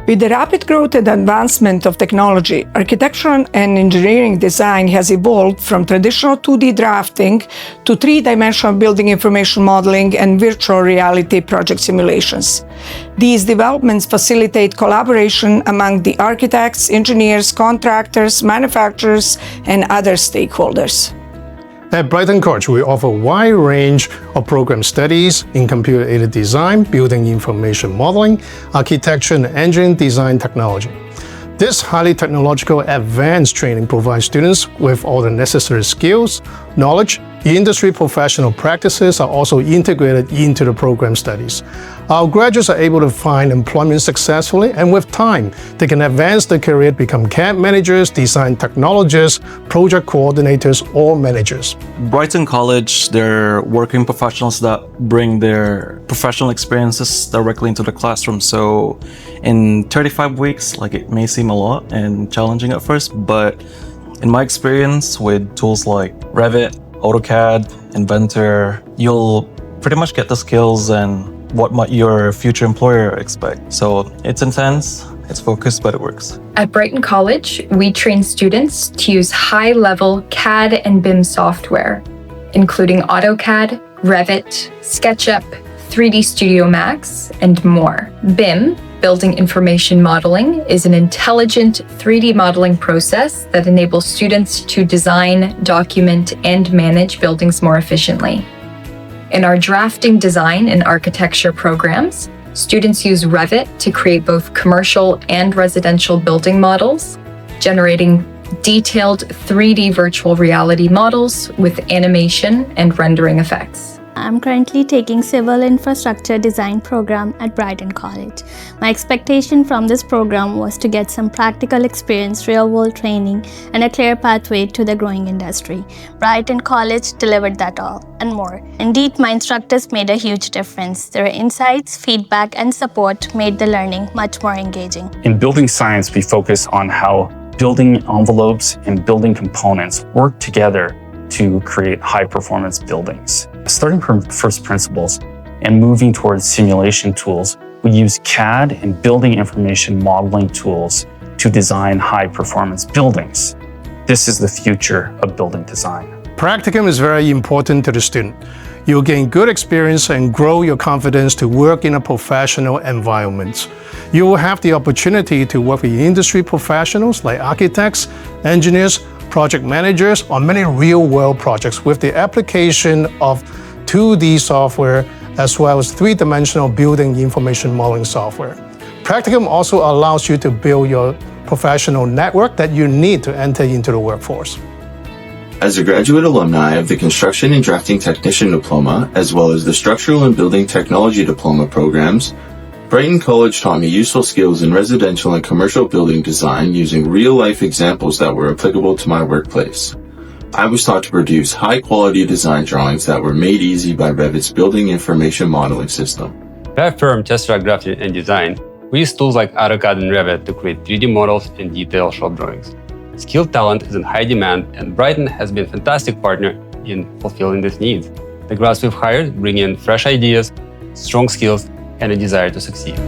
With the rapid growth and advancement of technology, architectural and engineering design has evolved from traditional 2D drafting to three-dimensional building information modeling and virtual reality project simulations. These developments facilitate collaboration among the architects, engineers, contractors, manufacturers, and other stakeholders. At Brighton College, we offer a wide range of program studies in computer-aided design, building information modeling, architecture, and engineering design technology. This highly technological advanced training provides students with all the necessary skills, knowledge. Industry professional practices are also integrated into the program studies. Our graduates are able to find employment successfully, and with time, they can advance their career to become CAD managers, design technologists, project coordinators, or managers. Brighton College, they're working professionals that bring their professional experiences directly into the classroom. So in 35 weeks, it may seem a lot and challenging at first, but in my experience with tools like Revit, AutoCAD, Inventor, you'll pretty much get the skills and what might your future employer expect. So it's intense, it's focused, but it works. At Brighton College, we train students to use high-level CAD and BIM software, including AutoCAD, Revit, SketchUp, 3D Studio Max, and more. BIM, Building Information Modeling, is an intelligent 3D modeling process that enables students to design, document, and manage buildings more efficiently. In our drafting, design, and architecture programs, students use Revit to create both commercial and residential building models, generating detailed 3D virtual reality models with animation and rendering effects. I'm currently taking Civil Infrastructure Design program at Brighton College. My expectation from this program was to get some practical experience, real-world training, and a clear pathway to the growing industry. Brighton College delivered that all and more. Indeed, my instructors made a huge difference. Their insights, feedback, and support made the learning much more engaging. In building science, we focus on how building envelopes and building components work together to create high-performance buildings. Starting from first principles and moving towards simulation tools, we use CAD and building information modeling tools to design high-performance buildings. This is the future of building design. Practicum is very important to the student. You'll gain good experience and grow your confidence to work in a professional environment. You will have the opportunity to work with industry professionals like architects, engineers, project managers on many real-world projects with the application of 2D software as well as three-dimensional building information modeling software. Practicum also allows you to build your professional network that you need to enter into the workforce. As a graduate alumni of the Construction and Drafting Technician Diploma, as well as the Structural and Building Technology Diploma programs, Brighton College taught me useful skills in residential and commercial building design using real-life examples that were applicable to my workplace. I was taught to produce high-quality design drawings that were made easy by Revit's building information modeling system. At our firm, Chester Graphic and Design, we use tools like AutoCAD and Revit to create 3D models and detailed shop drawings. Skilled talent is in high demand, and Brighton has been a fantastic partner in fulfilling this need. The grads we've hired bring in fresh ideas, strong skills, and a desire to succeed.